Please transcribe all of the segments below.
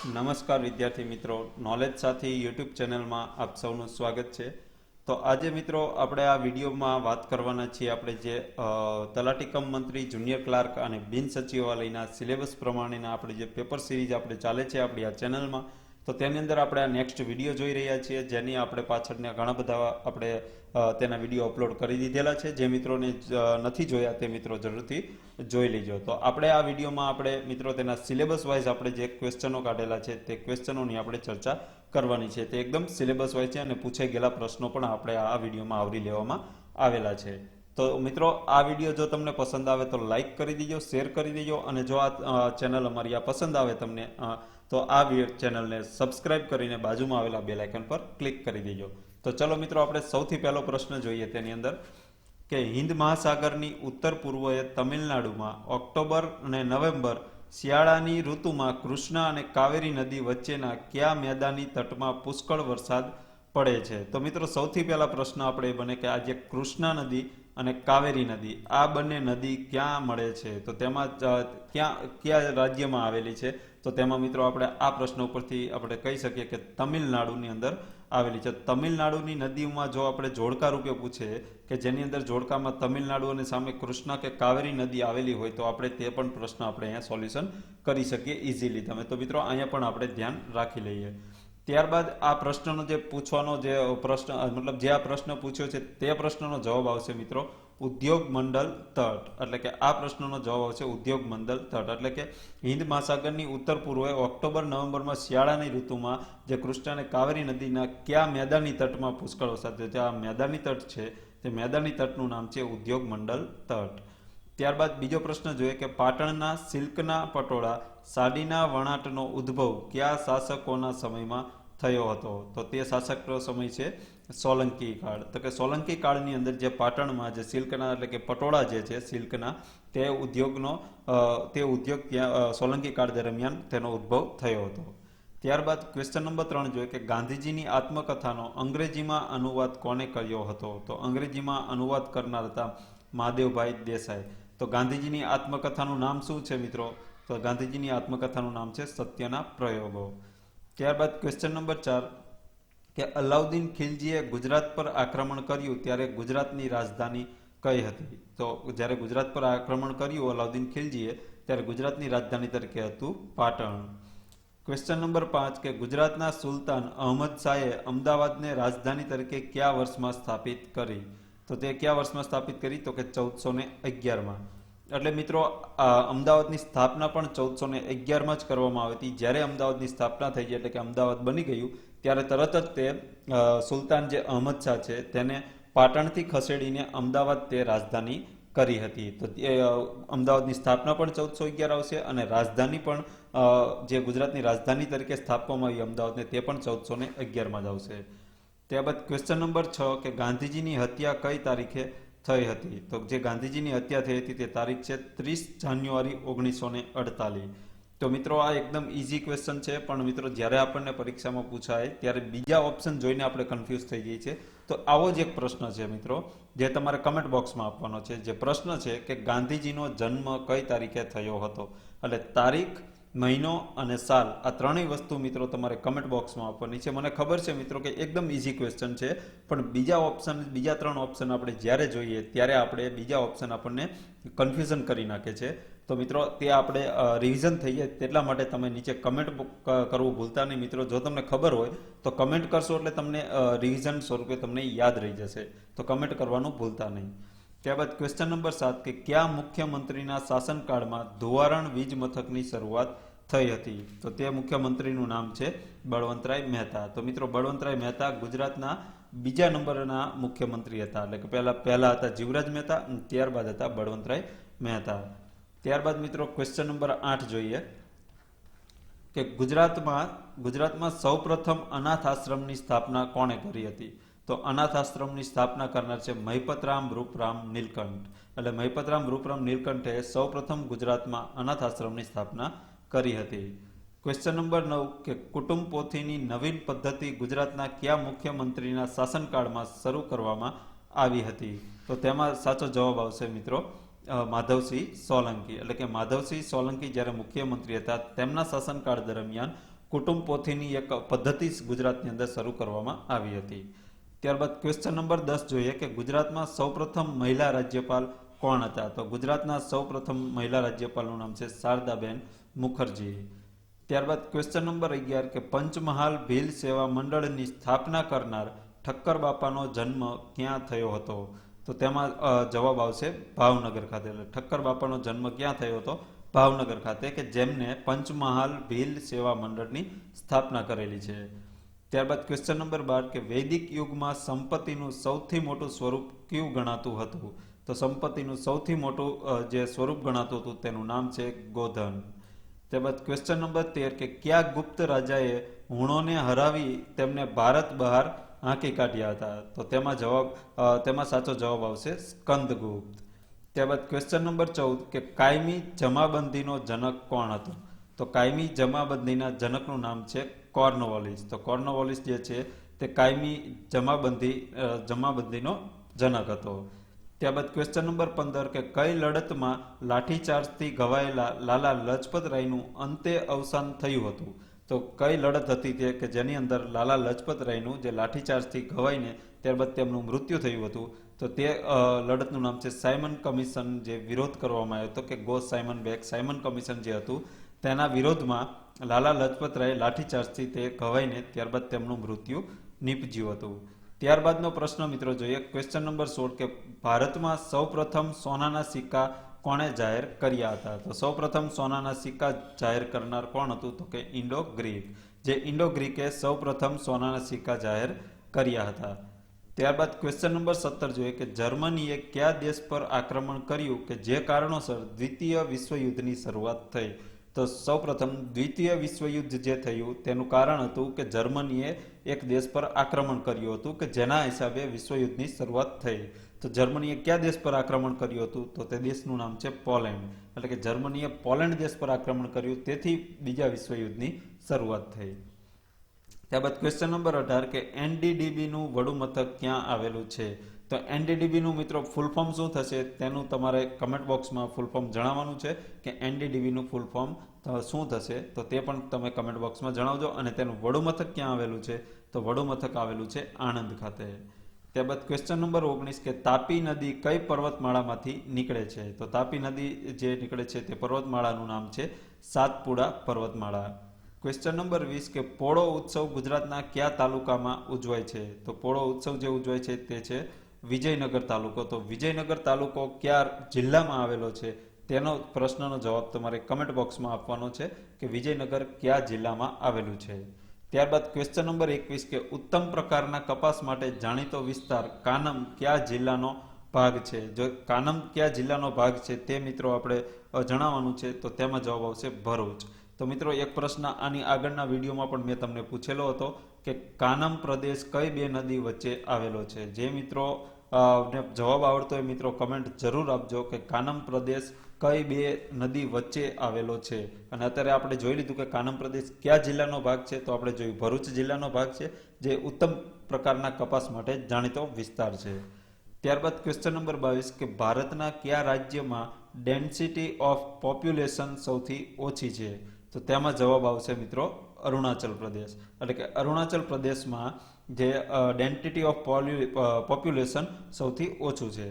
નમસ્કાર વિદ્યાર્થી મિત્રો, નોલેજ સાથી યુટ્યુબ ચેનલમાં આપ સૌનું સ્વાગત છે. તો આજે મિત્રો આપણે આ વિડીયોમાં વાત કરવાના છીએ આપણે જે તલાટી કમ મંત્રી, જુનિયર ક્લાર્ક અને બિન સચિવાલયના સિલેબસ પ્રમાણેના આપણે જે પેપર સિરીઝ આપણે ચાલે છે આપણી આ ચેનલમાં. તો તેની અંદર આપણે આ નેક્સ્ટ વિડીયો જોઈ રહ્યા છીએ, જેની આપણે પાછળના ઘણા બધા આપણે તેના વિડીયો અપલોડ કરી દીધેલા છે. જે મિત્રોને નથી જોયા તે મિત્રો જરૂરથી જોઈ લેજો. તો આપણે આ વિડીયોમાં આપણે મિત્રો તેના સિલેબસ વાઇઝ આપણે જે ક્વેશ્ચનો કાઢેલા છે તે ક્વેશ્ચનોની આપણે ચર્ચા કરવાની છે. તે એકદમ સિલેબસ વાઇઝ છે અને પૂછાઈ ગયેલા પ્રશ્નો પણ આપણે આ વિડીયોમાં આવરી લેવામાં આવેલા છે. તો મિત્રો, આ વિડીયો જો તમને પસંદ આવે તો લાઈક કરી દેજો, શેર કરી દેજો, અને જો આ ચેનલ અમારી આ પસંદ આવે તમને તો આ ચેનલને સબસ્ક્રાઇબ કરીને બાજુમાં આવેલા બેલ આઇકન પર ક્લિક કરી દેજો. તો ચલો મિત્રો, આપણે સૌથી પહેલો પ્રશ્ન જોઈએ તેની અંદર કે હિન્દ મહાસાગરની ઉત્તર પૂર્વએ તમિલનાડુમાં ઓક્ટોબર અને નવેમ્બર શિયાળાની ઋતુમાં કૃષ્ણા અને કાવેરી નદી વચ્ચેના કયા મેદાની તટમાં પુષ્કળ વરસાદ પડે છે? તો મિત્રો, સૌથી પહેલા પ્રશ્ન આપણે બને કે આ જે કૃષ્ણા નદી અને કાવેરી નદી, આ બંને નદી ક્યાં મળે છે? તો તેમાં કયા રાજ્યમાં આવેલી છે? તો તેમાં મિત્રો આપણે આ પ્રશ્ન ઉપરથી આપણે કહી શકીએ કે તમિલનાડુની અંદર આવેલી છે. તમિલનાડુની નદીમાં જો આપણે જોડકા રૂપે પૂછે કે જેની અંદર જોડકામાં તમિલનાડુ અને સામે કૃષ્ણા કે કાવેરી નદી આવેલી હોય તો આપણે તે પણ પ્રશ્ન આપણે અહીંયા સોલ્યુશન કરી શકીએ ઇઝીલી. તમે તો મિત્રો અહીંયા પણ આપણે ધ્યાન રાખી લઈએ. ત્યારબાદ આ પ્રશ્નનો જે પૂછવાનો જે પ્રશ્ન મતલબ જે આ પ્રશ્ન પૂછ્યો છે તે પ્રશ્નનો જવાબ આવશે મિત્રો ઉદ્યોગ મંડળ તટ. એટલે કે આ પ્રશ્નનો જવાબ આવશે ઉદ્યોગ મંડળ તટ. એટલે કે હિન્દ મહાસાગરની ઉત્તર પૂર્વે ઓક્ટોબર નવેમ્બરમાં શિયાળાની ઋતુમાં જે કૃષ્ણા અને કાવેરી નદીના કયા મેદાની તટમાં પુષ્કળ વરસાદ થયો? જે આ મેદાની તટ છે તે મેદાની તટનું નામ છે ઉદ્યોગ મંડળ તટ. ત્યારબાદ બીજો પ્રશ્ન જોઈએ કે પાટણના સિલ્કના પટોળા સાડીના વણાટનો ઉદ્ભવ કયા શાસકોના સમયમાં થયો હતો? તો તે શાસકનો સમય છે સોલંકી કાળ. તો કે સોલંકી કાળની અંદર જે પાટણમાં જે સિલ્કના એટલે કે પટોળા જે છે સિલ્કના તે ઉદ્યોગ ત્યાં સોલંકી કાળ દરમિયાન તેનો ઉદ્ભવ થયો હતો. ત્યારબાદ ક્વેશ્ચન નંબર 3 જોઈએ કે ગાંધીજીની આત્મકથાનો અંગ્રેજીમાં અનુવાદ કોને કર્યો હતો? તો અંગ્રેજીમાં અનુવાદ કરનાર હતા મહાદેવભાઈ દેસાઈ. તો ગાંધીજીની આત્મકથાનું નામ શું છે મિત્રો? તો ગાંધીજીની આત્મકથાનું નામ છે સત્યના પ્રયોગો. ત્યારબાદ ક્વેશ્ચન નંબર 4 કે અલાઉદ્દીન ખિલજીએ ગુજરાત પર આક્રમણ કર્યું ત્યારે ગુજરાતની રાજધાની કઈ હતી? તો જ્યારે ગુજરાત પર આક્રમણ કર્યું અલાઉદ્દીન ખિલજીએ ત્યારે ગુજરાતની રાજધાની તરીકે હતું પાટણ. ક્વેશ્ચન નંબર 5 કે ગુજરાતના સુલતાન અહમદ શાહે અમદાવાદને રાજધાની તરીકે કયા વર્ષમાં સ્થાપિત કરી? તો તે કયા વર્ષમાં સ્થાપિત કરી? તો કે 1411માં. એટલે મિત્રો, અમદાવાદની સ્થાપના પણ 1411માં જ કરવામાં આવી હતી. જ્યારે અમદાવાદની સ્થાપના થઈ ગઈ એટલે કે અમદાવાદ બની ગયું ત્યારે તરત જ તે સુલતાન જે અહમદ શાહ છે તેને પાટણથી ખસેડીને અમદાવાદ તે રાજધાની કરી હતી. તો અમદાવાદની સ્થાપના પણ 1411 આવશે અને રાજધાની પણ જે ગુજરાતની રાજધાની તરીકે સ્થાપવામાં આવી અમદાવાદને તે પણ 1411માં જ આવશે. ત્યારબાદ ક્વેશ્ચન નંબર 6 કે ગાંધીજીની હત્યા કઈ તારીખે થઈ હતી? તો જે ગાંધીજીની હત્યા થઈ હતી તે તારીખ છે 30 જાન્યુઆરી 1948. તો મિત્રો, આ એકદમ ઇઝી ક્વેશ્ચન છે, પણ મિત્રો જ્યારે આપણને પરીક્ષામાં પૂછાય ત્યારે બીજા ઓપ્શન જોઈને આપણે કન્ફ્યુઝ થઈ જઈએ છીએ. તો આવો જ એક પ્રશ્ન છે મિત્રો જે તમારે કમેન્ટ બોક્સમાં આપવાનો છે. જે પ્રશ્ન છે કે ગાંધીજીનો જન્મ કઈ તારીખે થયો હતો? એટલે તારીખ, મહિનો અને સાલ, આ ત્રણેય વસ્તુ મિત્રો તમારે કમેન્ટ બોક્સમાં આપવાની છે. મને ખબર છે મિત્રો કે એકદમ ઇઝી ક્વેશ્ચન છે, પણ બીજા 3 ઓપ્શન આપણે જ્યારે જોઈએ ત્યારે આપણે બીજા ઓપ્શન આપણને કન્ફ્યુઝન કરી નાખે છે. તો મિત્રો, તે આપણે રિવિઝન થઈ જાય તેટલા માટે તમે નીચે કમેન્ટ કરવું ભૂલતા નહીં મિત્રો. જો તમને ખબર હોય તો કમેન્ટ કરશો એટલે તમને રિવિઝન સ્વરૂપે તમને યાદ રહી જશે. તો કમેન્ટ કરવાનું ભૂલતા નહીં. ત્યારબાદ ક્વેશ્ચન નંબર 7 કે કયા મુખ્યમંત્રીના શાસનકાળમાં ધોવારણ વીજ મથકની શરૂઆત થઈ હતી? તો તે મુખ્યમંત્રીનું નામ છે બળવંતરાય મહેતા. તો મિત્રો, બળવંતરાય મહેતા ગુજરાતના બીજા નંબરના મુખ્યમંત્રી હતા. એટલે કે પહેલા હતા જીવરાજ મહેતા, ત્યારબાદ હતા બળવંતરાય મહેતા. ત્યારબાદ મિત્રો ક્વેશ્ચન નંબર 8 જોઈએ કે ગુજરાતમાં સૌપ્રથમ અનાથ આશ્રમની સ્થાપના કોણે કરી હતી? તો અનાથ આશ્રમની સ્થાપના કરનાર છે મહિપતરામ રૂપરામ નીલકંઠ. એટલે મહિપતરામ રૂપરામ નીલકંઠે સૌપ્રથમ ગુજરાતમાં અનાથ આશ્રમની સ્થાપના કરી હતી. ક્વેશ્ચન નંબર 9 કે કુટુંબ પોથીની નવીન પદ્ધતિ ગુજરાતના કયા મુખ્યમંત્રીના શાસનકાળમાં શરૂ કરવામાં આવી હતી? તો તેમાં સાચો જવાબ આવશે મિત્રો માધવસિંહ સોલંકી. એટલે કે માધવસિંહ સોલંકી જ્યારે મુખ્યમંત્રી હતા તેમના શાસનકાળ દરમિયાન કુટુંબ પોથીની એક પદ્ધતિ ગુજરાતની અંદર શરૂ કરવામાં આવી હતી. ત્યારબાદ ક્વેશ્ચન નંબર 10 જોઈએ કે ગુજરાતમાં સૌપ્રથમ મહિલા રાજ્યપાલ કોણ હતા? તો ગુજરાતના સૌપ્રથમ મહિલા રાજ્યપાલનું નામ છે શારદાબેન મુખર્જી. ત્યારબાદ ક્વેશ્ચન નંબર 11 કે પંચમહાલ ભીલ સેવા મંડળની સ્થાપના કરનાર ઠક્કર બાપાનો જન્મ ક્યાં થયો હતો? તો તેમાં જવાબ આવશે ભાવનગર ખાતે. એટલે ઠક્કર બાપાનો જન્મ ક્યાં થયો હતો? ભાવનગર ખાતે, કે જેમને પંચમહાલ ભીલ સેવા મંડળની સ્થાપના કરેલી છે. ત્યારબાદ ક્વેશ્ચન નંબર 12 કે વૈદિક યુગમાં સંપત્તિનું સૌથી મોટું સ્વરૂપ કયું ગણાતું હતું? તો સંપત્તિનું સૌથી મોટું જે સ્વરૂપ ગણાતું હતું તેનું નામ છે ગોધન. ત્યારબાદ ક્વેશ્ચન નંબર 13 કે કયા ગુપ્ત રાજાએ હુણોને હરાવી તેમને ભારત બહાર હાંકી કાઢ્યા હતા? તો તેમાં સાચો જવાબ આવશે સ્કંદગુપ્ત. ત્યારબાદ ક્વેશ્ચન નંબર 14 કે કાયમી જમાબંધીનો જનક કોણ હતો? તો કાયમી જમાબંધીના જનકનું નામ છે કોર્નવોલિસ. તો કોર્નવોલિસ જે છે તે કાયમી જમાબંધીનો જનક હતો. ત્યારબાદ ક્વેશ્ચન નંબર 15 કે કઈ લડતમાં લાઠીચાર્જથી ઘવાયેલા લાલા લજપત રાયનું અંતે અવસાન થયું હતું? તો કઈ લડત હતી તે કે જેની અંદર લાલા લજપત રાયનું જે લાઠીચાર્જથી ઘવાઈને ત્યારબાદ તેમનું મૃત્યુ થયું હતું? તો તે લડતનું નામ છે સાયમન કમિશન, જે વિરોધ કરવામાં આવ્યો હતો કે go Simon back. Simon commission જે હતું તેના વિરોધમાં લાલા લજપત રાય લાઠીચાર્જથી તે ઘવાઈને ત્યારબાદ તેમનું મૃત્યુ નીપજ્યું હતું. ત્યારબાદનો પ્રશ્ન મિત્રો જોઈએ ક્વેશ્ચન નંબર 16 કે ભારતમાં સૌપ્રથમ સોનાના સિક્કા કોણે જાહેર કર્યા હતા? તો સૌપ્રથમ સોનાના સિક્કા જાહેર કરનાર કોણ હતું? તો કે ઇન્ડો ગ્રીક. જે ઇન્ડો ગ્રીકે સૌપ્રથમ સોનાના સિક્કા જાહેર કર્યા હતા. ત્યારબાદ ક્વેશ્ચન નંબર 17 જોઈએ કે જર્મનીએ કયા દેશ પર આક્રમણ કર્યું કે જે કારણોસર દ્વિતીય વિશ્વયુદ્ધની શરૂઆત થઈ? તો સૌપ્રથમ દ્વિતીય વિશ્વયુદ્ધ જે થયું તેનું કારણ હતું કે જર્મનીએ એક દેશ પર આક્રમણ કર્યું હતું કે જેના હિસાબે વિશ્વયુદ્ધની શરૂઆત થઈ. તો જર્મનીએ કયા દેશ પર આક્રમણ કર્યું હતું? તો તે દેશનું નામ છે પોલેન્ડ. એટલે કે જર્મનીએ પોલેન્ડ દેશ પર આક્રમણ કર્યું, તેથી બીજા વિશ્વયુદ્ધની શરૂઆત થઈ. ત્યારબાદ ક્વેશ્ચન નંબર 18 કે એનડીડીબીનું વડું મથક ક્યાં આવેલું છે? તો એનડીડીબીનું મિત્રો ફૂલ ફોર્મ શું થશે તેનું તમારે કમેન્ટ બોક્સમાં ફૂલ ફોર્મ જણાવવાનું છે કે એનડીડીબીનું ફૂલ ફોર્મ શું થશે, તો તે પણ તમે કમેન્ટ બોક્સમાં જણાવજો. અને તેનું વડું મથક ક્યાં આવેલું છે? તો વડું મથક આવેલું છે આણંદ ખાતે. ત્યારબાદ ક્વેશ્ચન નંબર 19 કે તાપી નદી કઈ પર્વતમાળામાંથી નીકળે છે? તો તાપી નદી જે નીકળે છે તે પર્વતમાળાનું નામ છે સાતપુડા પર્વતમાળા. ક્વેશ્ચન નંબર 20 કે પોળો ઉત્સવ ગુજરાતના કયા તાલુકામાં ઉજવાય છે? તો પોળો ઉત્સવ જે ઉજવાય છે તે છે વિજયનગર તાલુકો. તો વિજયનગર તાલુકો કયા જિલ્લામાં આવેલો છે તેનો પ્રશ્નનો જવાબ તમારે કમેન્ટ બોક્સમાં આપવાનો છે કે વિજયનગર કયા જિલ્લામાં આવેલું છે. ત્યારબાદ ક્વેશ્ચન નંબર 21 કે ઉત્તમ પ્રકારના કપાસ માટે જાણીતો વિસ્તાર કાનમ કયા જિલ્લાનો ભાગ છે? જો કાનમ કયા જિલ્લાનો ભાગ છે તે મિત્રો આપણે જણાવવાનું છે, તો તેમાં જવાબ આવશે ભરૂચ. તો મિત્રો એક પ્રશ્ન આની આગળના વિડીયોમાં પણ મેં તમને પૂછેલો હતો કે કાનમ પ્રદેશ કઈ બે નદી વચ્ચે આવેલો છે? જે મિત્રો ને જવાબ આવડતો હોય મિત્રો કમેન્ટ જરૂર આપજો કે કાનમ પ્રદેશ કઈ બે નદી વચ્ચે આવેલો છે. અને અત્યારે આપણે જોઈ લીધું કે કાનમ પ્રદેશ કયા જિલ્લાનો ભાગ છે, તો આપણે જોયું ભરૂચ જિલ્લાનો ભાગ છે, જે ઉત્તમ પ્રકારના કપાસ માટે જાણીતો વિસ્તાર છે. ત્યારબાદ ક્વેશ્ચન નંબર 22 કે ભારતના કયા રાજ્યમાં ડેન્સિટી ઓફ પોપ્યુલેશન સૌથી ઓછી છે? તો તેમાં જવાબ આવશે મિત્રો અરુણાચલ પ્રદેશ. એટલે કે અરુણાચલ પ્રદેશમાં જે ડેન્સિટી ઓફ પોપ્યુલેશન સૌથી ઓછું છે.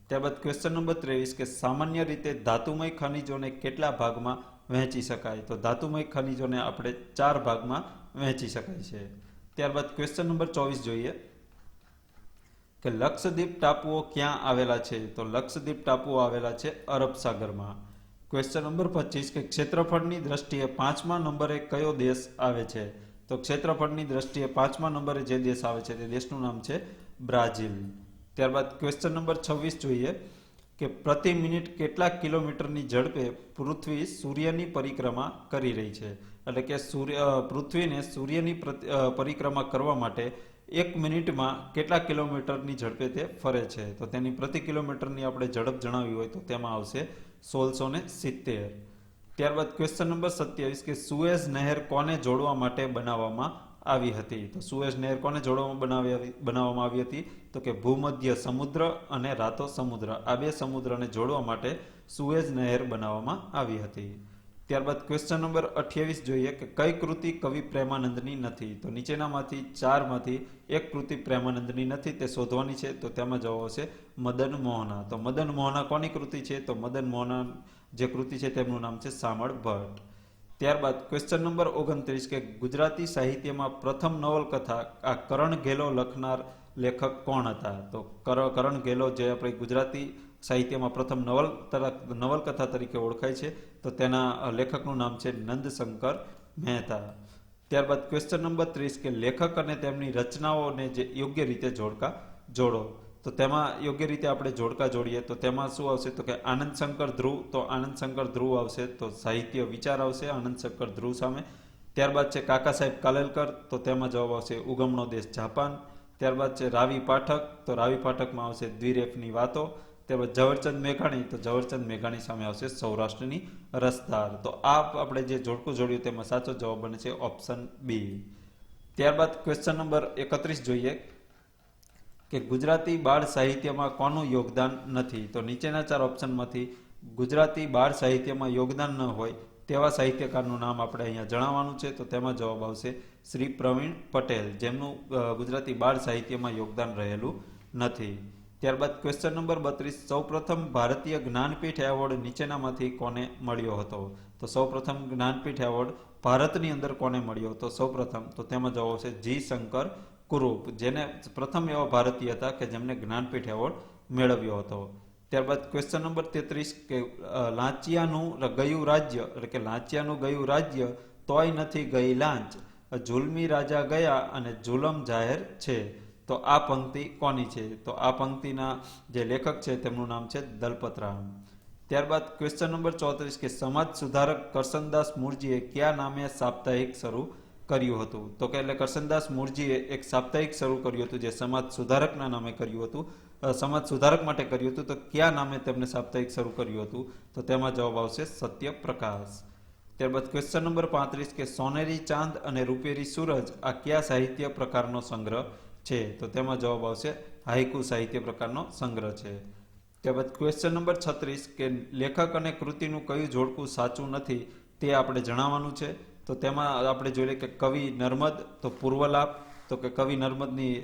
ત્યારબાદ ક્વેશ્ચન નંબર 23 કે સામાન્ય રીતે ધાતુમય ખનિજોને કેટલા ભાગમાં વહેંચી શકાય? તો ધાતુમય ખનિજોને આપણે 4 ભાગમાં વહેંચી શકાય છે. ત્યારબાદ ક્વેશ્ચન નંબર 24 જોઈએ કે લક્ષદ્વીપ ટાપુઓ ક્યાં આવેલા છે? તો લક્ષદ્વીપ ટાપુઓ આવેલા છે અરબ સાગરમાં. ક્વેશ્ચન નંબર 25 કે ક્ષેત્રફળની દ્રષ્ટિએ 5મા નંબરે કયો દેશ આવે છે? તો ક્ષેત્રફળની દ્રષ્ટિએ 5મા નંબરે જે દેશ આવે છે તે દેશનું નામ છે બ્રાઝિલ. ત્યારબાદ ક્વેશ્ચન નંબર 26 જોઈએ કે પ્રતિ મિનિટ કેટલા કિલોમીટરની ઝડપે પૃથ્વી સૂર્યની પરિક્રમા કરી રહી છે? એટલે કે પૃથ્વીને સૂર્યની પરિક્રમા કરવા માટે 1 મિનિટમાં કેટલા કિલોમીટરની ઝડપે તે ફરે છે? તો તેની પ્રતિ કિલોમીટરની આપણે ઝડપ જણાવી હોય તો તેમાં આવશે 1670. ત્યારબાદ ક્વેશ્ચન નંબર 27 કે સુએઝ નહેર કોને જોડવા માટે બનાવવામાં આવી હતી? તો સુએઝ નહેર કોને જોડવામાં બનાવવામાં આવી હતી? તો કે ભૂમધ્ય સમુદ્ર અને રાતો સમુદ્ર, આ બે સમુદ્રને જોડવા માટે સુએઝ નહેર બનાવવામાં આવી હતી. ત્યારબાદ ક્વેશ્ચન નંબર 28 જોઈએ કે કઈ કૃતિ કવિ પ્રેમાનંદની નથી. તો નીચેનામાંથી ચારમાંથી એક કૃતિ પ્રેમાનંદની નથી, તે શોધવાની છે. તો તેમાં જવાબ આવશે મદન મોહના. તો મદન મોહના કોની કૃતિ છે? તો મદન મોહના જે કૃતિ છે તેમનું નામ છે શામળ ભટ્ટ. ત્યારબાદ ક્વેશ્ચન નંબર 29 કે ગુજરાતી સાહિત્યમાં પ્રથમ નવલકથા આ કરણ ઘેલો લખનાર લેખક કોણ હતા? તો કરણ ઘેલો જે આપણે ગુજરાતી સાહિત્યમાં પ્રથમ નવલકથા તરીકે ઓળખાય છે, તો તેના લેખકનું નામ છે નંદશંકર મહેતા. ત્યારબાદ ક્વેશ્ચન નંબર 30 કે લેખક અને તેમની રચનાઓને જે યોગ્ય રીતે જોડો. તો તેમાં યોગ્ય રીતે આપણે જોડકા જોડીએ તો તેમાં શું આવશે? તો કે આનંદશંકર ધ્રુવ. તો આનંદશંકર ધ્રુવ આવશે. તો સાહિત્ય વિચાર આવશે આનંદશંકર ધ્રુવ સામે. ત્યારબાદ છે કાકા સાહેબ કાલેલકર. તો તેમાં જવાબ આવશે ઉગમનો દેશ જાપાન. ત્યારબાદ છે રાવી પાઠક. તો રાવી પાઠકમાં આવશે દ્વિરેફની વાતો. ત્યારબાદ ઝવેરચંદ મેઘાણી. તો ઝવેરચંદ મેઘાણી સામે આવશે સૌરાષ્ટ્રની રસધાર. તો આ આપણે જે જોડકું જોડ્યું તેમાં સાચો જવાબ બને છે ઓપ્શન બી. ત્યારબાદ ક્વેશ્ચન નંબર 31 જોઈએ કે ગુજરાતી બાળ સાહિત્યમાં કોનું યોગદાન નથી? તો નીચેના ચાર ઓપ્શનમાંથી ગુજરાતી બાળ સાહિત્યમાં યોગદાન ન હોય તેવા સાહિત્યકારનું નામ આપણે અહીંયા જણાવવાનું છે. તો તેમાં જવાબ આવશે શ્રી પ્રવીણ પટેલ, જેમનું ગુજરાતી બાળ સાહિત્યમાં યોગદાન રહેલું નથી. ત્યારબાદ ક્વેશ્ચન નંબર 32 સૌપ્રથમ ભારતીય જ્ઞાનપીઠ એવોર્ડ નીચેનામાંથી કોને મળ્યો હતો? તો સૌપ્રથમ જ્ઞાનપીઠ એવોર્ડ ભારતની અંદર કોને મળ્યો હતો? સૌપ્રથમ તો તેમાં જવાબ આવશે જી શંકર કુરૂપ, જેને પ્રથમ એવા ભારતીય હતા કે જેમને જ્ઞાનપીઠ એવોર્ડ મેળવ્યો હતો. ત્યારબાદ ક્વેશ્ચન નંબર 33 કે લાંચિયાનું ગયું રાજ્ય, એટલે કે લાંચિયાનું ગયું રાજ્ય તોય નથી ગઈ લાંચ, જુલમી રાજા ગયા અને જુલમ જાહેર છે. તો આ પંક્તિ કોની છે? તો આ પંક્તિના જે લેખક છે તેમનું નામ છે દલપતરામ. ત્યારબાદ ક્વેશ્ચન નંબર 34 કે સમાજ સુધારક કરશનદાસ મુરજીએ કયા નામે સાપ્તાહિક શરૂ કર્યું હતું? તો કે એટલે કરશનદાસ મુરજીએ એક સાપ્તાહિક શરૂ કર્યું હતું જે સમાજ સુધારકના નામે કર્યું હતું, સમાજ સુધારક માટે કર્યું હતું. તો કયા નામે તેમને સાપ્તાહિક શરૂ કર્યું હતું? તો તેમાં જવાબ આવશે સત્યપ્રકાશ. ત્યારબાદ ક્વેશ્ચન નંબર 35 કે સોનેરી ચાંદ અને રૂપેરી સૂરજ આ કયા સાહિત્ય પ્રકારનો સંગ્રહ છે? તો તેમાં જવાબ આવશે હાઇકુ સાહિત્ય પ્રકારનો સંગ્રહ છે. ત્યારબાદ ક્વેશ્ચન નંબર 36 કે લેખક અને કૃતિનું કયું જોડકું સાચું નથી તે આપણે જણાવવાનું છે. તો તેમાં આપણે જોઈએ કે કવિ નર્મદ, તો પૂર્વલાપ. તો કે કવિ નર્મદની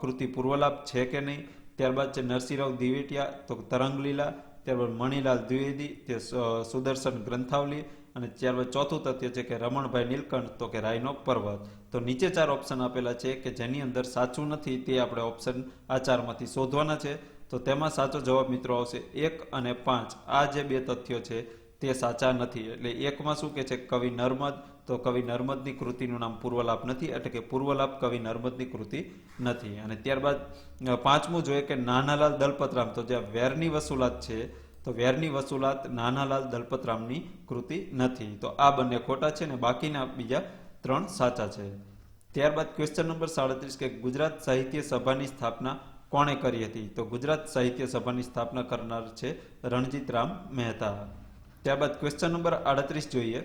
કૃતિ પૂર્વલાપ છે કે નહીં. ત્યારબાદ છે નરસિંહરાવ દિવેટિયા, તો તરંગલીલા. ત્યારબાદ મણિલાલ દ્વિવેદી, તે સુદર્શન ગ્રંથાવલી. અને ત્યારબાદ ચોથું તથ્ય છે કે રમણભાઈ નીલકંઠ, તો કે રાયનો પર્વત. તો નીચે ચાર ઓપ્શન આપેલા છે કે જેની અંદર સાચું નથી તે આપણે ઓપ્શન આ ચારમાંથી શોધવાના છે. તો તેમાં સાચો જવાબ મિત્રો આવશે 1 અને 5. આ જે બે તથ્યો છે તે સાચા નથી. એટલે એકમાં શું કે છે કવિ નર્મદ, તો કવિ નર્મદની કૃતિનું નામ પૂર્વલાપ નથી, એટલે કે પૂર્વલાપ કવિ નર્મદની કૃતિ નથી. અને ત્યારબાદ પાંચમું જોઈએ કે નાનાલાલ દલપતરામ, તો જે વેરની વસૂલાત છે તો વેરની વસૂલાત નાનાલાલ દલપતરામની કૃતિ નથી. તો આ બંને ખોટા છે ને બાકીના બીજા 3 સાચા છે. ત્યારબાદ ક્વેશ્ચન નંબર 37 કે ગુજરાત સાહિત્ય સભાની સ્થાપના કોણે કરી હતી? તો ગુજરાત સાહિત્ય સભાની સ્થાપના કરનાર છે રણજીતરામ મહેતા. ત્યારબાદ ક્વેશ્ચન નંબર 38 જોઈએ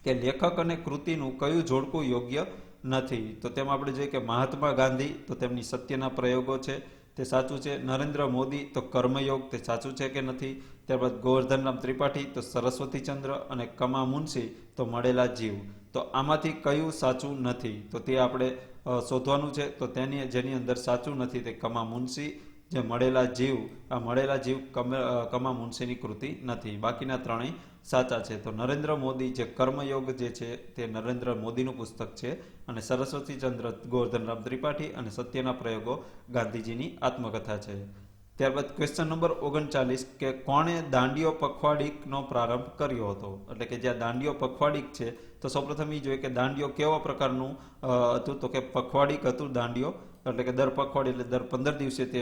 કે લેખક અને કૃતિનું કયું જોડકું યોગ્ય નથી? તો તેમાં આપણે જોઈએ કે મહાત્મા ગાંધી, તો તેમની સત્યના પ્રયોગો છે તે સાચું છે. નરેન્દ્ર મોદી, તો કર્મયોગ, તે સાચું છે કે નથી. ત્યારબાદ ગોવર્ધનરામ ત્રિપાઠી, તો સરસ્વતીચંદ્ર. અને કમા મુનશી, તો મળેલા જીવ. તો આમાંથી કયું સાચું નથી? તો તે આપણે શોધવાનું છે. તો જેની અંદર સાચું નથી તે કમા મુનશી, જે મળેલા જીવ, આ મળેલા જીવ કમા મુનશીની કૃતિ નથી. બાકીના ત્રણેય સાચા છે. તો નરેન્દ્ર મોદી જે કર્મયોગ જે છે તે નરેન્દ્ર મોદીનું પુસ્તક છે. અને સરસ્વતીચંદ્ર ગોવર્ધનરામ ત્રિપાઠી અને સત્યના પ્રયોગો ગાંધીજીની આત્મકથા છે. ત્યારબાદ ક્વેશ્ચન નંબર 39 કે કોણે દાંડિયો પખવાડિકનો પ્રારંભ કર્યો હતો? એટલે કે જ્યાં દાંડિયો પખવાડિક છે તો સૌપ્રથમ એ જોઈએ કે દાંડિયો કેવા પ્રકારનું હતું? તો કે પખવાડિક હતું દાંડિયો, એટલે કે દર પખવાડિયે એટલે દર 15 દિવસે તે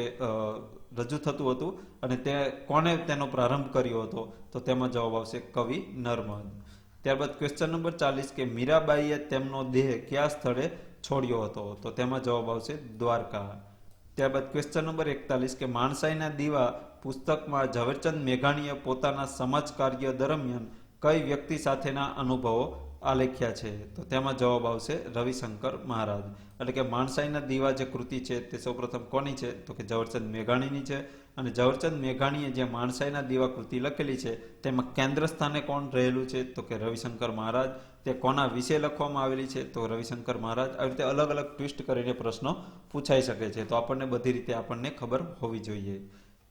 રજૂ થતું હતું. અને તે કોણે તેનો પ્રારંભ કર્યો હતો? તો તેમાં જવાબ આવશે કવિ નર્મદ. ત્યારબાદ ક્વેશ્ચન નંબર 40 કે મીરાબાઈએ તેમનો દેહ કયા સ્થળે છોડ્યો હતો? તો તેમાં જવાબ આવશે દ્વારકા. ત્યારબાદ ક્વેશ્ચન નંબર 41 કે માણસાઈના દીવા પુસ્તકમાં ઝવેરચંદ મેઘાણીએ પોતાના સમાજ કાર્ય દરમિયાન કઈ વ્યક્તિ સાથેના અનુભવો આલેખ્યા છે? તો તેમાં જવાબ આવશે રવિશંકર મહારાજ. એટલે કે માણસાઈના દીવા જે કૃતિ છે તે સૌપ્રથમ કોની છે? તો કે ઝવેરચંદ મેઘાણીની છે. અને ઝવેરચંદ મેઘાણીએ જે માણસાઈના દીવા કૃતિ લખેલી છે તેમાં કેન્દ્ર સ્થાને કોણ રહેલું છે? તો કે રવિશંકર મહારાજ. તે કોના વિશે લખવામાં આવેલી છે? તો રવિશંકર મહારાજ. આવી રીતે અલગ અલગ ટ્વિસ્ટ કરીને પ્રશ્નો પૂછાઈ શકે છે, તો આપણને બધી રીતે આપણને ખબર હોવી જોઈએ.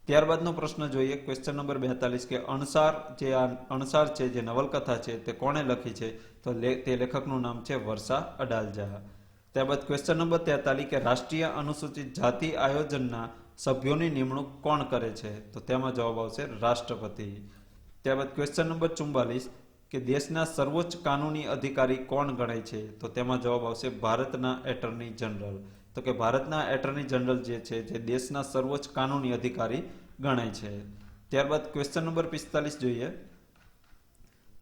ત્યારબાદનો પ્રશ્ન જોઈએ, ક્વેશ્ચન નંબર 42 કે અણસાર જે આ અણસાર છે જે નવલકથા છે તે કોણે લખી છે? તો તે લેખકનું નામ છે વર્ષા અડાલજા. ત્યારબાદ ક્વેશ્ચન નંબર 43 કે રાષ્ટ્રીય અનુસૂચિત જાતિ આયોજનના સભ્યોની નિમણૂક કોણ કરે છે? તો તેમાં જવાબ આવશે રાષ્ટ્રપતિ. ત્યારબાદ ક્વેશ્ચન નંબર 44 કે દેશના સર્વોચ્ચ કાનૂની અધિકારી કોણ ગણાય છે? તો તેમાં જવાબ આવશે ભારતના એટર્ની જનરલ. તો કે ભારતના એટર્ની જનરલ જે છે જે દેશના સર્વોચ્ચ કાનૂની અધિકારી ગણાય છે. ત્યારબાદ ક્વેશ્ચન નંબર 45 જોઈએ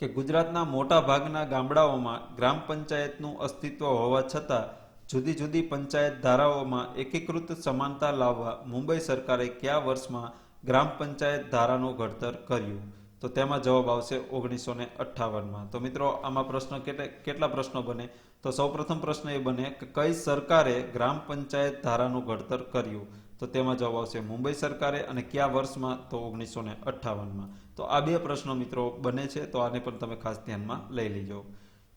કે ગુજરાતના મોટા ભાગના ગામડાઓમાં ગ્રામ પંચાયતનું અસ્તિત્વ હોવા છતાં જુદી જુદી પંચાયત ધારાઓમાં એકીકૃત સમાનતા લાવવા મુંબઈ સરકારે કયા વર્ષમાં ગ્રામ પંચાયત ધારાનું ઘડતર કર્યું? તો તેમાં જવાબ આવશે 1958માં. તો મિત્રો આમાં પ્રશ્ન કેટલા પ્રશ્નો બને? તો સૌપ્રથમ પ્રશ્ન એ બને કે કઈ સરકારે ગ્રામ પંચાયત ધારાનું ઘડતર કર્યું? તો તેમાં જવાબ આવશે મુંબઈ સરકારે. અને કયા વર્ષમાં? તો 1958માં. તો આ બે પ્રશ્નો મિત્રો બને છે, તો આને પણ તમે ખાસ ધ્યાનમાં લઈ લેજો.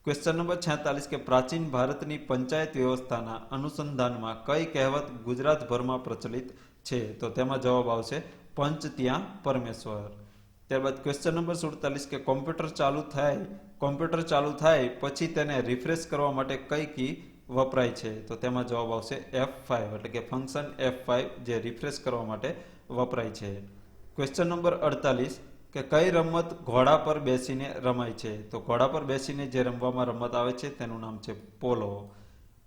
ક્વેશ્ચન નંબર 46 કે પ્રાચીન ભારતની પંચાયત વ્યવસ્થાના અનુસંધાનમાં કઈ કહેવત ગુજરાતભરમાં પ્રચલિત છે? તો તેમાં જવાબ આવશે પંચ ત્યાં પરમેશ્વર. ત્યારબાદ ક્વેશ્ચન નંબર 47 કે કોમ્પ્યુટર ચાલુ થાય પછી તેને રિફ્રેશ કરવા માટે કઈ કી વપરાય છે? તો તેમાં જવાબ આવશે F5 એટલે કે ફંક્શન F5 જે રિફ્રેશ કરવા માટે વપરાય છે. ક્વેશ્ચન નંબર 48 કે કઈ રમત ઘોડા પર બેસીને રમાય છે? તો ઘોડા પર બેસીને જે રમવામાં રમત આવે છે તેનું નામ છે પોલો.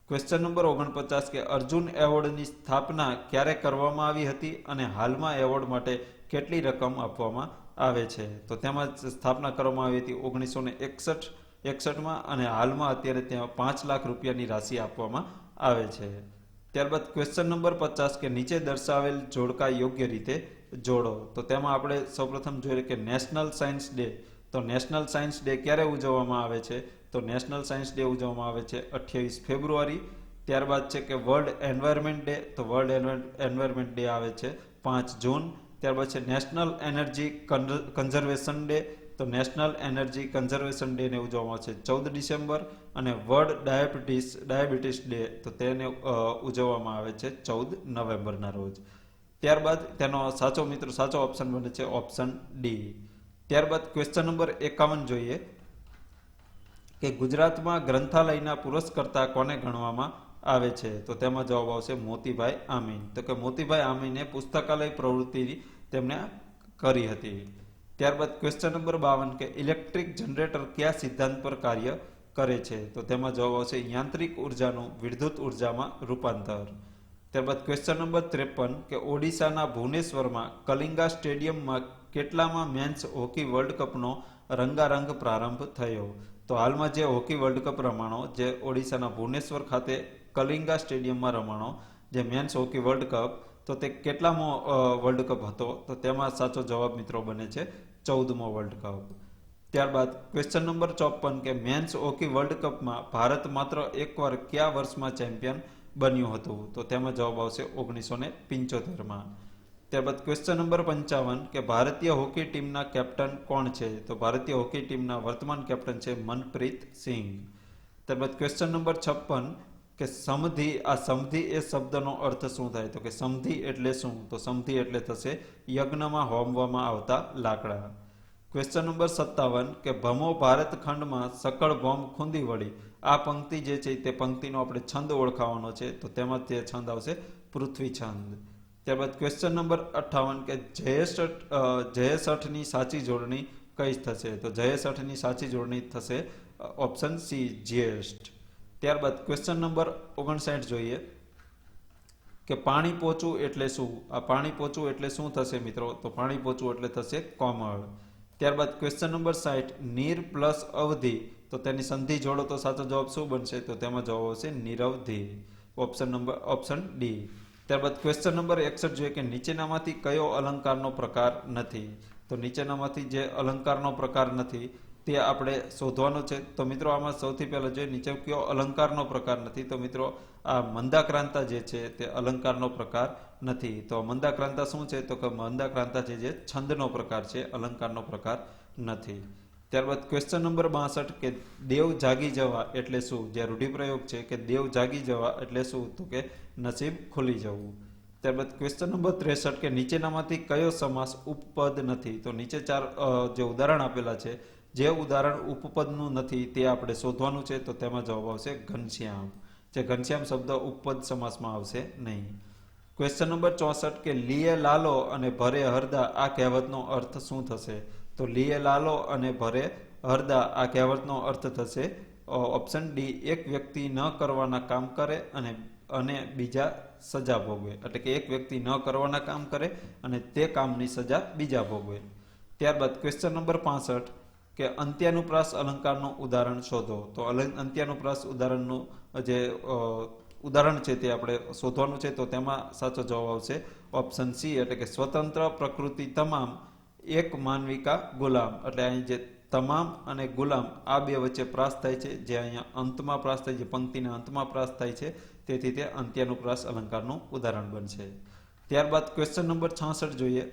ક્વેશ્ચન નંબર 49 કે અર્જુન એવોર્ડની સ્થાપના ક્યારે કરવામાં આવી હતી અને હાલમાં એવોર્ડ માટે કેટલી રકમ આપવામાં આવે છે? તો તેમાં સ્થાપના કરવામાં આવી હતી 1961માં અને હાલમાં અત્યારે ત્યાં 5 લાખ રૂપિયાની રાશિ આપવામાં આવે છે. ત્યારબાદ ક્વેશ્ચન નંબર 50 કે નીચે દર્શાવેલ જોડકા યોગ્ય રીતે જોડો. તો તેમાં આપણે સૌપ્રથમ જોઈએ કે નેશનલ સાયન્સ ડે. તો નેશનલ સાયન્સ ડે ક્યારે ઉજવવામાં આવે છે? તો નેશનલ સાયન્સ ડે ઉજવવામાં આવે છે 28 ફેબ્રુઆરી. ત્યારબાદ છે કે વર્લ્ડ એન્વાયરમેન્ટ ડે. તો વર્લ્ડ એન્વાયરમેન્ટ ડે આવે છે 5 જૂન. ત્યારબાદ છે નેશનલ એનર્જી કન્ઝર્વેશન ડે. તો નેશનલ એનર્જી કન્ઝર્વેશન ડેને ઉજવવામાં આવે છે 14 ડિસેમ્બર. અને વર્લ્ડ ડાયાબિટીસ ડે તો તેને ઉજવવામાં આવે છે 14 નવેમ્બરના રોજ. ત્યારબાદ તેનો સાચો ઓપ્શન બને છે ઓપ્શન ડી. ત્યારબાદ ક્વેશ્ચન નંબર 51 જોઈએ કે ગુજરાતમાં ગ્રંથાલયના પુરસ્કર્તા કોને ગણવામાં આવે છે? તો તેમાં જવાબ આવશે મોતીભાઈ આમીન. તો કે મોતીભાઈ આમીને પુસ્તકાલય પ્રવૃત્તિ તેમણે કરી હતી. ત્યારબાદ ક્વેશ્ચન નંબર 52 કે ઇલેક્ટ્રિક જનરેટર કયા સિદ્ધાંત પર કાર્ય કરે છે? તો તેમાં જવાબ આવશે યાંત્રિક ઉર્જાનું વિદ્યુત ઉર્જામાં રૂપાંતર. ત્યારબાદ ક્વેશ્ચન નંબર 53 કે ઓડિશાના ભુવનેશ્વરમાં કલિંગા સ્ટેડિયમમાં કેટલામાં મેન્સ હોકી વર્લ્ડ કપનો રંગારંગ પ્રારંભ થયો? તો હાલમાં જે હોકી વર્લ્ડ કપ રમાણો જે ઓડિશાના ભુવનેશ્વર ખાતે કલિંગા સ્ટેડિયમમાં રમાણો જે મેન્સ હોકી વર્લ્ડ કપ, તો તે કેટલામો વર્લ્ડ કપ હતો? તો તેમાં સાચો જવાબ મિત્રો બને છે 14મો વર્લ્ડ કપ. ત્યારબાદ ક્વેશ્ચન નંબર 54 કે મેન્સ હોકી વર્લ્ડ કપમાં ભારત માત્ર એકવાર કયા વર્ષમાં ચેમ્પિયન બન્યું હતું? તો તેમાં જવાબ આવશે 1975માં. ત્યારબાદ ક્વેશ્ચન નંબર 55 કે ભારતીય હોકી ટીમના કેપ્ટન કોણ છે? તો ભારતીય હોકી ટીમના વર્તમાન કેપ્ટન છે મનપ્રીત સિંઘ. ત્યારબાદ ક્વેશ્ચન નંબર 56 કે સમધિ એ શબ્દનો અર્થ શું થાય? તો કે સમધિ એટલે શું? તો સમધિ એટલે થશે યજ્ઞમાં હોમવામાં આવતા લાકડા. ક્વેશ્ચન નંબર 57 કે ભમો ભારત ખંડમાં સકળ ભોમ ખૂંદી વળી. આ પંક્તિ જે છે તે પંક્તિનો આપણે છંદ ઓળખાવાનો છે, તો તેમાં તે છંદ આવશે પૃથ્વી છંદ. ત્યારબાદ ક્વેશ્ચન નંબર 58 કે જયસઠની સાચી જોડણી કઈ થશે? તો જયસઠની સાચી જોડણી થશે ઓપ્શન સી જ્યેષ્ઠ. ત્યારબાદ ક્વેશ્ચન નંબર 59 જોઈએ કે પાણી પોચું એટલે શું? આ પાણી પોચું એટલે શું થશે મિત્રો? તો પાણી પોચું એટલે થશે કોમળ. ત્યારબાદ ક્વેશ્ચન નંબર 60 નીર પ્લસ અવધિ, તો તેની સંધિ જોડો તો સાચો જવાબ શું બનશે? તો તેમાં જવાબ આવશે નિરવધિ. Option D. ત્યારબાદ ક્વેશ્ચન નંબર 61 જોઈએ કે નીચેનામાંથી કયો અલંકારનો પ્રકાર નથી? તો નીચેનામાંથી જે અલંકારનો પ્રકાર નથી તે આપણે શોધવાનો છે. તો મિત્રો આમાં સૌથી પહેલા જોઈએ નીચે કયો અલંકારનો પ્રકાર નથી. તો મિત્રો આ મંદાક્રાંતા જે છે તે અલંકારનો પ્રકાર નથી. તો મંદાક્રાંતા શું છે? તો કે મંદાક્રાંતા છે જે છંદનો પ્રકાર છે, અલંકારનો પ્રકાર નથી. ત્યારબાદ ક્વેશ્ચન નંબર 62 કે દેવ જાગી જવા એટલે શું? જે રૂઢિપ્રયોગ છે કે દેવ જાગી જવા એટલે શું? તો કે નસીબ ખુલી જવું. ત્યારબાદ ક્વેશ્ચન નંબર 63 કે નીચેનામાંથી કયો સમાસ ઉપપદ નથી? તો નીચે 4 જે ઉદાહરણ આપેલા છે, જે ઉદાહરણ ઉપપદનું નથી તે આપણે શોધવાનું છે. તો તેમાં જવાબ આવશે ઘનશ્યામ. જે ઘનશ્યામ શબ્દ ઉપપદ સમાસમાં આવશે નહીં. ક્વેશ્ચન નંબર 64 કે લીએ લાલો અને ભરે હરદા આ કહેવતનો અર્થ શું થશે? તો લીએ લાલો અને ભરે હરદા આ કહેવતનો અર્થ થશે ઓપ્શન ડી, એક વ્યક્તિ ન કરવાના કામ કરે અને બીજા સજા ભોગવે. એટલે કે એક વ્યક્તિ ન કરવાના કામ કરે અને તે કામની સજા બીજા ભોગવે. ત્યારબાદ ક્વેશ્ચન નંબર 65 કે અંત્યાનુપ્રાસ અલંકારનું ઉદાહરણ શોધો. તો અંત્યાનુપ્રાસ ઉદાહરણનું જે ઉદાહરણ છે તે આપણે શોધવાનું છે. તો તેમાં સાચો જવાબ આવશે ઓપ્શન સી, એટલે કે સ્વતંત્ર પ્રકૃતિ તમામ એક માનવિકા ગુલામ. એટલે અહીં જે તમામ અને ગુલામ આ બે વચ્ચે પ્રાસ થાય છે, જે અહીંયા અંતમાં પ્રાસ થાય છે, પંક્તિના અંતમાં પ્રાસ થાય છે, તેથી તે અંત્યાનુપ્રાસ અલંકારનું ઉદાહરણ બનશે. ત્યારબાદ ક્વેશ્ચન નંબર 66 જોઈએ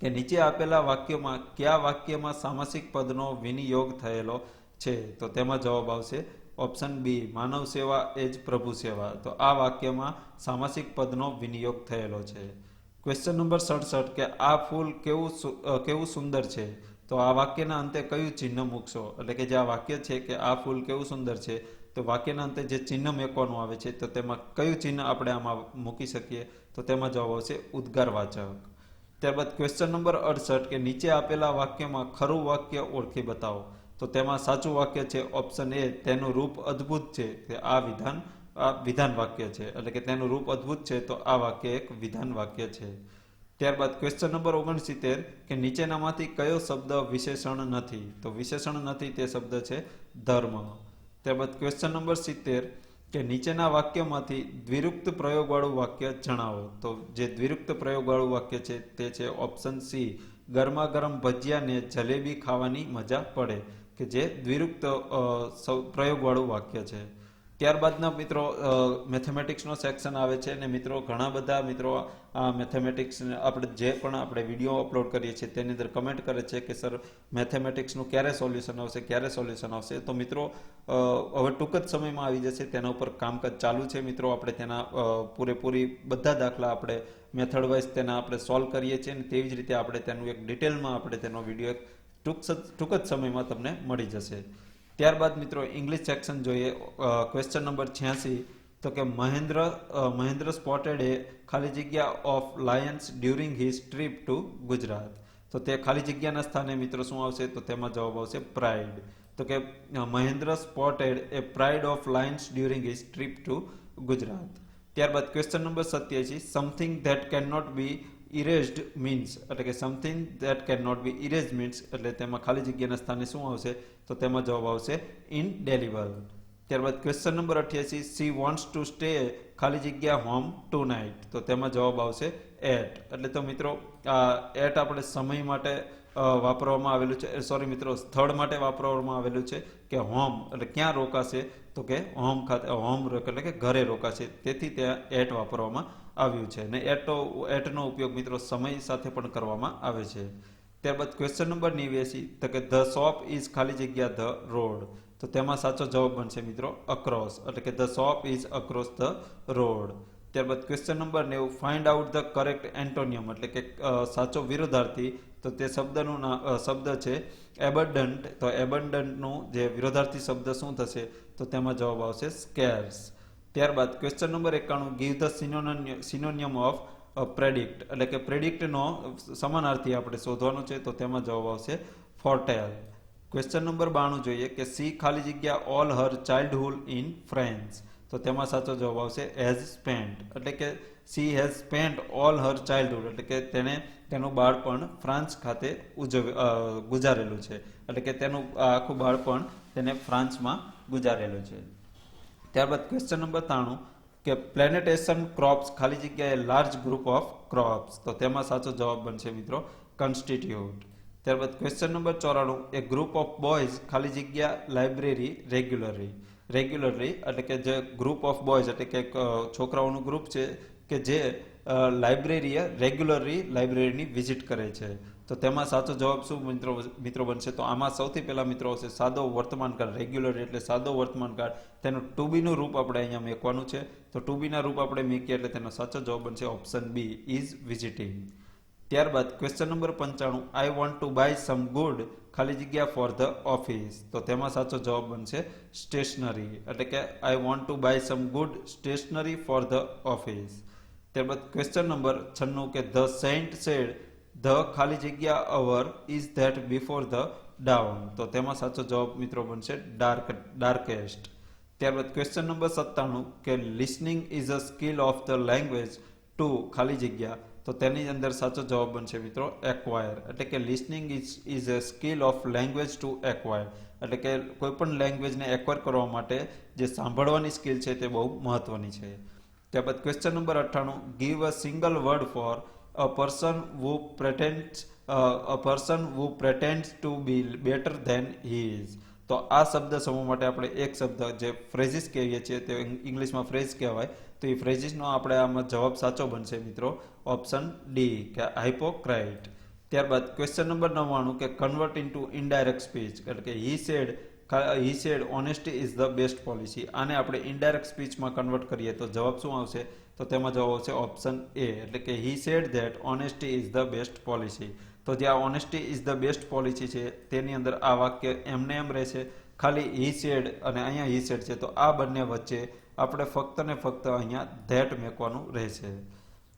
કે નીચે આપેલા વાક્યોમાં કયા વાક્યમાં સામાસિક પદનો વિનિયોગ થયેલો છે? તો તેમાં જવાબ આવશે ઓપ્શન બી, માનવ સેવા એ જ પ્રભુ સેવા. તો આ વાક્યમાં સામાસિક પદનો વિનિયોગ થયેલો છે. ક્વેશ્ચન નંબર 67 કે આ ફૂલ કેવું સુંદર છે? તો આ વાક્યના અંતે કયું ચિહ્ન મૂકશો? એટલે કે જે આ વાક્ય છે કે આ ફૂલ કેવું સુંદર છે, તો વાક્યના અંતે જે ચિહ્ન મૂકવાનું આવે છે તો તેમાં કયું ચિહ્ન આપણે આમાં મૂકી શકીએ? તો તેમાં જવાબ આવશે ઉદ્ગારવાચક. ત્યારબાદ ક્વેશ્ચન નંબર 68 કે નીચે આપેલા વાક્યમાં ખરું વાક્ય ઓળખી બતાવો. તો તેમાં સાચું વાક્ય છે ઓપ્શન એ, તેનું રૂપ અદ્ભુત છે. કે આ વિધાન વાક્ય છે, એટલે કે તેનું રૂપ અદ્ભુત છે, તો આ વાક્ય એક વિધાન વાક્ય છે. ત્યારબાદ ક્વેશ્ચન નંબર 69 કે નીચેનામાંથી કયો શબ્દ વિશેષણ નથી? તો વિશેષણ નથી તે શબ્દ છે ધર્મ. ત્યારબાદ ક્વેશ્ચન નંબર 70 કે નીચેના વાક્યમાંથી દ્વિરુક્ત પ્રયોગવાળું વાક્ય જણાવો. તો જે દ્વિરુક્ત પ્રયોગવાળું વાક્ય છે તે છે ઓપ્શન સી, ગરમા ગરમ ભજીયાને જલેબી ખાવાની મજા પડે. કે જે દ્વિરુક્ત પ્રયોગવાળું વાક્ય છે. ત્યારબાદના મિત્રો મેથેમેટિક્સનો સેક્શન આવે છે. અને મિત્રો ઘણા બધા મિત્રો આ મેથેમેટિક્સ આપણે વિડીયો અપલોડ કરીએ છીએ તેની અંદર કમેન્ટ કરે છે કે સર મેથેમેટિક્સનું ક્યારે સોલ્યુશન આવશે. તો મિત્રો હવે ટૂંક જ સમયમાં આવી જશે. તેના ઉપર કામકાજ ચાલુ છે મિત્રો. આપણે તેના પૂરેપૂરી બધા દાખલા આપણે મેથડ વાઇઝ તેના આપણે સોલ્વ કરીએ છીએ, અને તેવી જ રીતે આપણે તેનું એક ડિટેલમાં આપણે તેનો વિડીયો ટૂંક જ સમયમાં તમને મળી જશે. ત્યારબાદ મિત્રો ઇંગ્લિશ સેક્શન જોઈએ. ક્વેશ્ચન નંબર 86 તો કે મહેન્દ્ર સ્પોટેડ એ ખાલી જગ્યા of lions during his trip to Gujarat. તો તે ખાલી જગ્યાના સ્થાને મિત્રો શું આવશે? તો તેમાં જવાબ આવશે પ્રાઇડ. તો K Mahendra spotted a pride of lions during his trip to Gujarat. ત્યારબાદ question number 87 something that can not be erased means, એટલે કે something that can not be erased means, એટલે તેમાં ખાલી જગ્યાના સ્થાને શું આવશે? તો તેમાં જવાબ આવશે ઇનડેલિબલ. ત્યારબાદ question number 88 C wants to stay ખાલી જગ્યા હોમ ટુ નાઇટ. તો તેમાં જવાબ આવશે એટ. એટલે તો મિત્રો આ એટ આપણે સમય માટે વાપરવામાં આવેલું છે, સ્થળ માટે વાપરવામાં આવેલું છે કે હોમ એટલે ક્યાં રોકાશે? તો કે હોમ એટલે કે ઘરે રોકાશે, તેથી ત્યાં એટ વાપરવામાં આવ્યું છે. અને એટનો ઉપયોગ મિત્રો સમય સાથે પણ કરવામાં આવે છે. ત્યારબાદ ક્વેશ્ચન નંબર 89 તો કે ધ શોપ ઇઝ ખાલી જગ્યા ધ રોડ. તો તેમાં સાચો જવાબ બનશે મિત્રો અક્રોસ, એટલે કે the shop is across the road. ત્યારબાદ question number 90 find out the correct antonym, એટલે કે સાચો વિરોધાર્થી. તો તે શબ્દ છે એબન્ડન્ટ. તો એબન્ડન્ટનું જે વિરોધાર્થી શબ્દ શું થશે? તો તેમાં જવાબ આવશે સ્કેર્સ. ત્યારબાદ question number 91 give the synonym of predict, એટલે કે પ્રેડિક્ટનો સમાનાર્થી આપણે શોધવાનો છે. તો તેમાં જવાબ આવશે ફોરટેલ. ક્વેશ્ચન નંબર 92 જોઈએ કે સી ખાલી જગ્યા all her childhood in France. તો તેમાં સાચો જવાબ આવશે હેઝ સ્પેન્ટ, એટલે કે she has spent all her childhood, એટલે કે તેનું બાળપણ ફ્રાન્સ ખાતે ગુજારેલું છે. એટલે કે તેનું આખું બાળપણ તેને ફ્રાન્સમાં ગુજારેલું છે. ત્યારબાદ ક્વેશ્ચન નંબર 93 કે પ્લેનેટેશન ક્રોપ્સ ખાલી જગ્યાએ લાર્જ ગ્રુપ ઓફ ક્રોપ્સ. તો તેમાં સાચો જવાબ બનશે મિત્રો કન્સ્ટિટ્યુટ. ત્યારબાદ question number 94, A group of boys ખાલી જગ્યા લાઇબ્રેરી રેગ્યુલરલી એટલે કે જે ગ્રુપ ઓફ બોયઝ એટલે કે છોકરાઓનું ગ્રુપ છે કે જે લાઇબ્રેરીએ રેગ્યુલરલી લાઇબ્રેરીની વિઝિટ કરે છે. તો તેમાં સાચો જવાબ શું મિત્રો બનશે? તો આમાં સૌથી પહેલા મિત્રો હશે સાદો વર્તમાનકાળ. રેગ્યુલર એટલે સાદો વર્તમાનકાળ, તેનું ટુ બીનું રૂપ આપણે અહીંયા મેકવાનું છે. તો ટુ બીના રૂપ આપણે મેકીએ એટલે તેનો સાચો જવાબ બનશે ઓપ્શન બી, ઇઝ વિઝિટિંગ. ત્યારબાદ question number 95, I want to buy some good ખાલી જગ્યા ફોર ધ ઓફિસ. તો તેમાં સાચો જવાબ બનશે સ્ટેશનરી એટલે કે I want to buy some good stationery for the office. ત્યારબાદ ક્વેશ્ચન નંબર 96, કે ધ સેન્ટ સેડ ધ ખાલી જગ્યા hour is that before the down. તો તેમાં સાચો જવાબ મિત્રો બનશે ડાર્કેસ્ટ. ત્યારબાદ ક્વેશ્ચન નંબર 97, કે listening is a skill of the language to ખાલી જગ્યા. તો તેની અંદર સાચો જવાબ બનશે મિત્રો એક્વાયર એટલે કે listening is a skill of language to acquire એટલે કે કોઈ પણ લેંગ્વેજને એક્વાયર કરવા માટે જે સાંભળવાની સ્કિલ છે તે બહુ મહત્વની છે. ત્યારબાદ question number 98, give a single word for a person who pretends to be better than he is. તો આ શબ્દ સમૂહ માટે આપણે એક શબ્દ જે ફ્રેઝિસ કહીએ છીએ તે ઇંગ્લિશમાં ફ્રેઝ કહેવાય. તો એ ફ્રેઝિસનો આપણે આમાં જવાબ સાચો બનશે મિત્રો ઓપ્શન ડી, કે હાઇપોક્રાઇટ. ત્યારબાદ ક્વેશ્ચન નંબર 99, કે કન્વર્ટ ઇન્ટુ ઇનડાયરેક્ટ સ્પીચ એટલે કે he said honesty is the best policy. આને આપણે ઇનડાયરેક્ટ સ્પીચમાં કન્વર્ટ કરીએ તો જવાબ શું આવશે? તો તેમાં જવાબ આવશે ઓપ્શન એ એટલે કે he said that honesty is the best policy. તો જે આ honesty is the best policy છે તેની અંદર આ વાક્ય એમને એમ રહેશે. ખાલી હી સેડ અને અહીંયા હી સેડ છે તો આ બંને વચ્ચે આપણે ફક્ત ને ફક્ત અહીંયા ધેટ મેકવાનું રહેશે.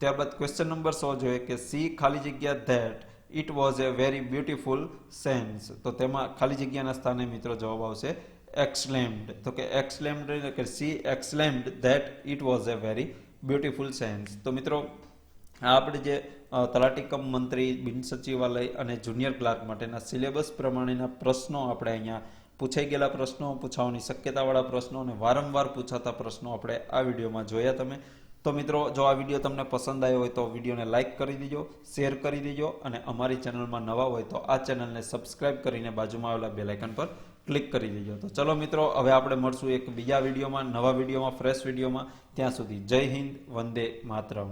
ત્યારબાદ ક્વેશ્ચન નંબર 100 જોઈએ, કે સી ખાલી જગ્યા that it was a very beautiful sense. તો તેમાં ખાલી જગ્યાના સ્થાને મિત્રો જવાબ આવશે એક્સલેમ્ડ. તો કે એક્સલેમ્ડ એટલે કે she exclaimed that it was a very beautiful sense. તો મિત્રો આ આપણે જે તલાટી કમ મંત્રી, બિન સચિવાલય અને જુનિયર ક્લાર્ક માટેના સિલેબસ પ્રમાણેના પ્રશ્નો આપણે અહીંયા પૂછાઈ ગયેલા પ્રશ્નો, પૂછાવાની શક્યતાવાળા પ્રશ્નો અને વારંવાર પૂછાતા પ્રશ્નો આપણે આ વિડીયોમાં જોયા તમે. તો મિત્રો જો આ વિડીયો તમને પસંદ આવ્યો હોય તો વિડીયોને લાઇક કરી દેજો, શેર કરી દેજો અને અમારી ચેનલમાં નવા હોય તો આ ચેનલને સબસ્ક્રાઇબ કરીને બાજુમાં આવેલા બેલ આઇકન પર ક્લિક કરી દેજો. તો ચલો મિત્રો, હવે આપણે મળશું એક બીજા વિડીયોમાં, નવા વિડીયોમાં, ફ્રેશ વિડીયોમાં. ત્યાં સુધી જય હિન્દ, વંદે માતરમ.